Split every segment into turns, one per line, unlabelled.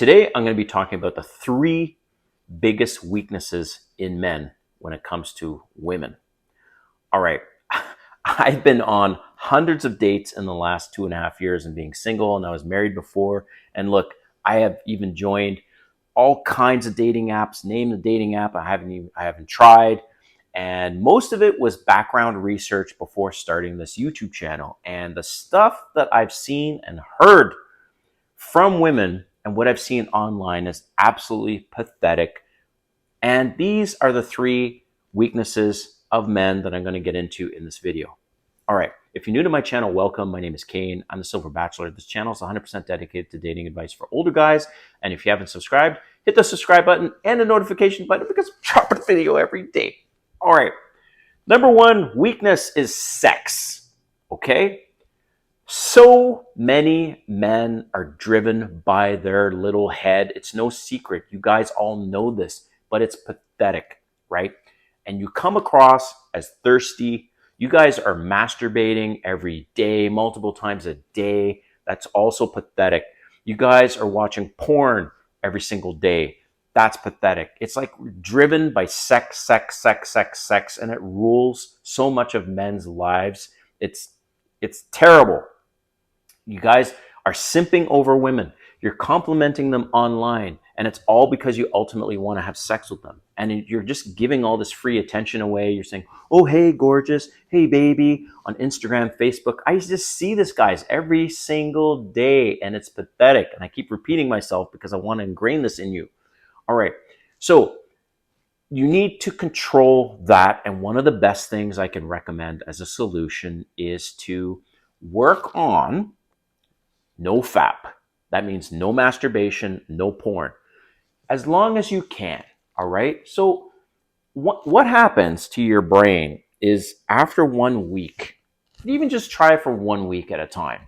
Today, I'm going to be talking about the 3 biggest weaknesses in men when it comes to women. All right. I've been on hundreds of dates in the last 2.5 years and being single, and I was married before. And look, I have even joined all kinds of dating apps. Name the dating app I haven't tried. And most of it was background research before starting this YouTube channel. And the stuff that I've seen and heard from women and what I've seen online is absolutely pathetic. And these are the 3 weaknesses of men that I'm going to get into in this video. All right. If you're new to my channel, welcome. My name is Kane. I'm the Silver Bachelor. This channel is 100% dedicated to dating advice for older guys. And if you haven't subscribed, hit the subscribe button and the notification button because I'm dropping a video every day. All right. Number 1 weakness is sex. Okay. So many men are driven by their little head. It's no secret. You guys all know this, but it's pathetic, right? And you come across as thirsty. You guys are masturbating every day, multiple times a day. That's also pathetic. You guys are watching porn every single day. That's pathetic. It's like driven by sex, and it rules so much of men's lives. It's terrible. You guys are simping over women. You're complimenting them online, and it's all because you ultimately want to have sex with them. And you're just giving all this free attention away. You're saying, oh, hey, gorgeous. Hey, baby, on Instagram, Facebook. I just see this, guys, every single day, and it's pathetic. And I keep repeating myself because I want to ingrain this in you. All right. So you need to control that. And one of the best things I can recommend as a solution is to work on no FAP. That means no masturbation, no porn, as long as you can. All right. So what happens to your brain is after 1 week, even just try it for 1 week at a time.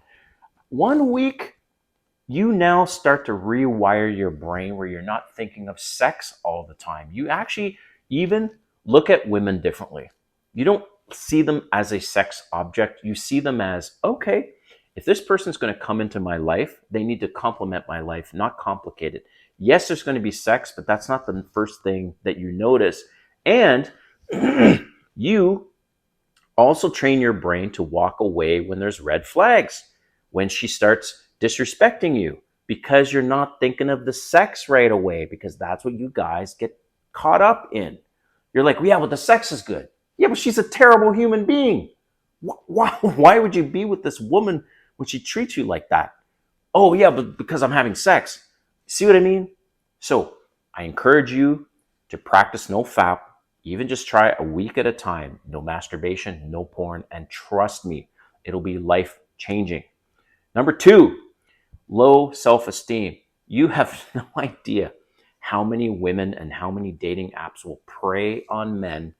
1 week, you now start to rewire your brain where you're not thinking of sex all the time. You actually even look at women differently. You don't see them as a sex object. You see them as, okay, if this person's going to come into my life, they need to complement my life, not complicate it. Yes, there's going to be sex, but that's not the first thing that you notice. And you also train your brain to walk away when there's red flags, when she starts disrespecting you, because you're not thinking of the sex right away, because that's what you guys get caught up in. You're like, yeah, but the sex is good. Yeah, but she's a terrible human being. Why would you be with this woman when she treats you like that? Oh, yeah, but because I'm having sex. See what I mean? So I encourage you to practice no FAP. Even just try a week at a time. No masturbation, no porn. And trust me, it'll be life-changing. Number 2, low self-esteem. You have no idea how many women and how many dating apps will prey on men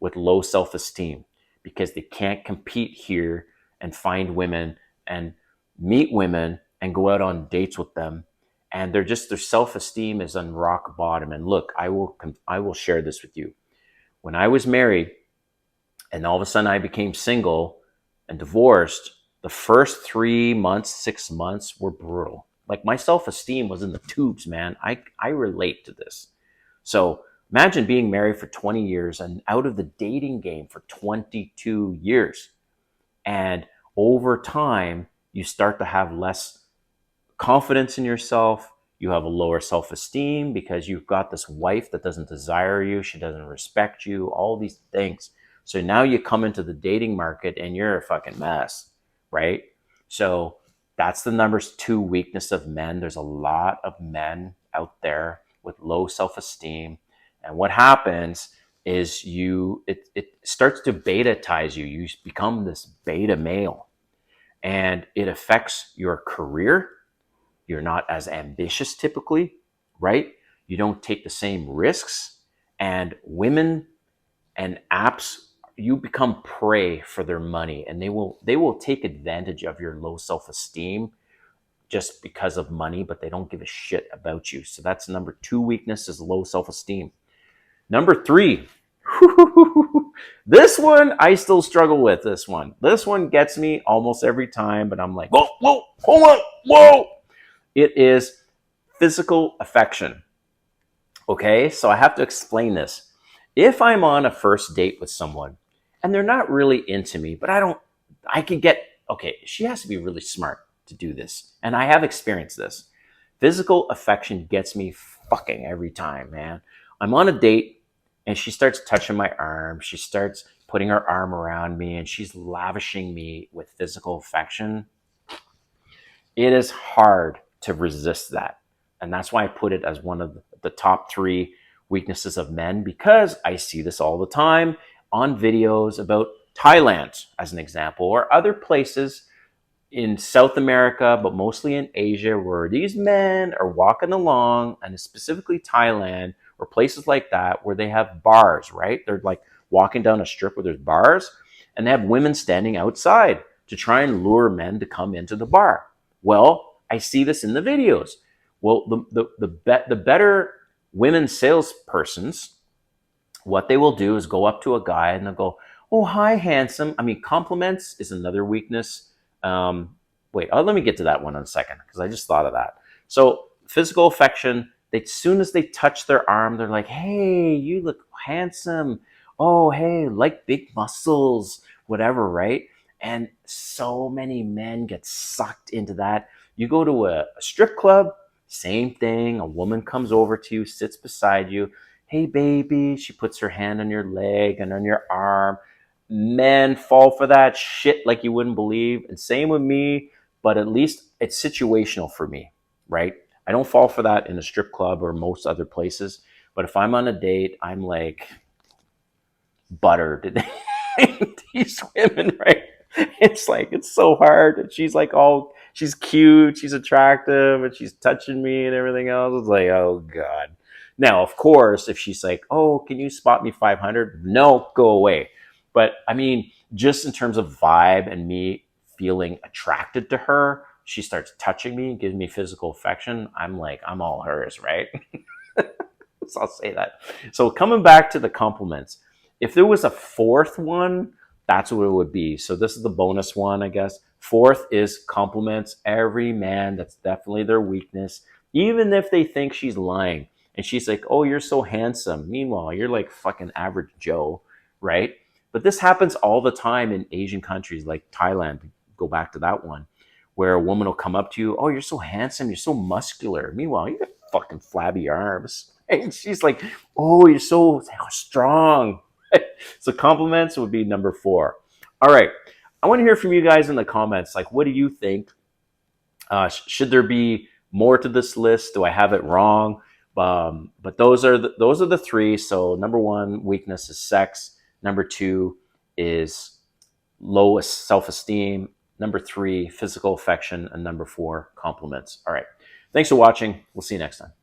with low self-esteem because they can't compete here and find women and meet women and go out on dates with them. And their self-esteem is on rock bottom. And look, I will share this with you. When I was married and all of a sudden I became single and divorced, the first 3 months, 6 months were brutal. Like my self-esteem was in the tubes, man. I relate to this. So imagine being married for 20 years and out of the dating game for 22 years. And over time, you start to have less confidence in yourself. You have a lower self-esteem because you've got this wife that doesn't desire you. She doesn't respect you, all these things. So now you come into the dating market and you're a fucking mess, right? So that's the number 2 weakness of men. There's a lot of men out there with low self-esteem. And what happens is it starts to beta-tize you. You become this beta male. And it affects your career. You're not as ambitious typically, right? You don't take the same risks. And women and apps, you become prey for their money. And they will take advantage of your low self-esteem just because of money, but they don't give a shit about you. So that's number 2 weakness is low self-esteem. Number 3, this one, I still struggle with this one. This one gets me almost every time, but I'm like, whoa, hold on, whoa. It is Physical affection. Okay, so I have to explain this. If I'm on a first date with someone and they're not really into me, but I could get, okay, she has to be really smart to do this. And I have experienced this. Physical affection gets me fucking every time, man. I'm on a date and she starts touching my arm. She starts putting her arm around me and she's lavishing me with physical affection. It is hard to resist that. And that's why I put it as one of the top three weaknesses of men, because I see this all the time on videos about Thailand, as an example, or other places in South America, but mostly in Asia, where these men are walking along, and specifically Thailand or places like that, where they have bars, right? They're like walking down a strip where there's bars, and they have women standing outside to try and lure men to come into the bar. Well, I see this in the videos. Well, the better women salespersons, what they will do is go up to a guy and they'll go, "Oh, hi, handsome." I mean, compliments is another weakness. Wait, let me get to that one in a second because I just thought of that. So, physical affection. They, as soon as they touch their arm, they're like, "Hey, you look handsome. Oh, hey, like big muscles, whatever, right?" And so many men get sucked into that. You go to a strip club, same thing. A woman comes over to you, sits beside you. "Hey, baby." She puts her hand on your leg and on your arm. Men fall for that shit like you wouldn't believe. And same with me, but at least it's situational for me, right? I don't fall for that in a strip club or most other places. But if I'm on a date, I'm like buttered. These women, right? It's like, it's so hard. And she's like, all, she's cute, she's attractive, and she's touching me and everything else. It's like, oh God. Now, of course, if she's like, "Oh, can you spot me 500?" No, go away. But I mean, just in terms of vibe and me feeling attracted to her, she starts touching me, gives me physical affection. I'm like, I'm all hers, right? So I'll say that. So coming back to the compliments, if there was a fourth one, that's what it would be. So this is the bonus one, I guess. Fourth is compliments. Every man, that's definitely their weakness. Even if they think she's lying and she's like, "Oh, you're so handsome." Meanwhile, you're like fucking average Joe, right? But this happens all the time in Asian countries like Thailand. Go back to that one, where a woman will come up to you, "Oh, you're so handsome. You're so muscular." Meanwhile, you got fucking flabby arms. And she's like, "Oh, you're so strong." So compliments would be number four. All right. I want to hear from you guys in the comments. Like, what do you think? Should there be more to this list? Do I have it wrong? But those are the three. So number one weakness is sex. Number two is low self-esteem. Number three, physical affection. And number four, compliments. All right. Thanks for watching. We'll see you next time.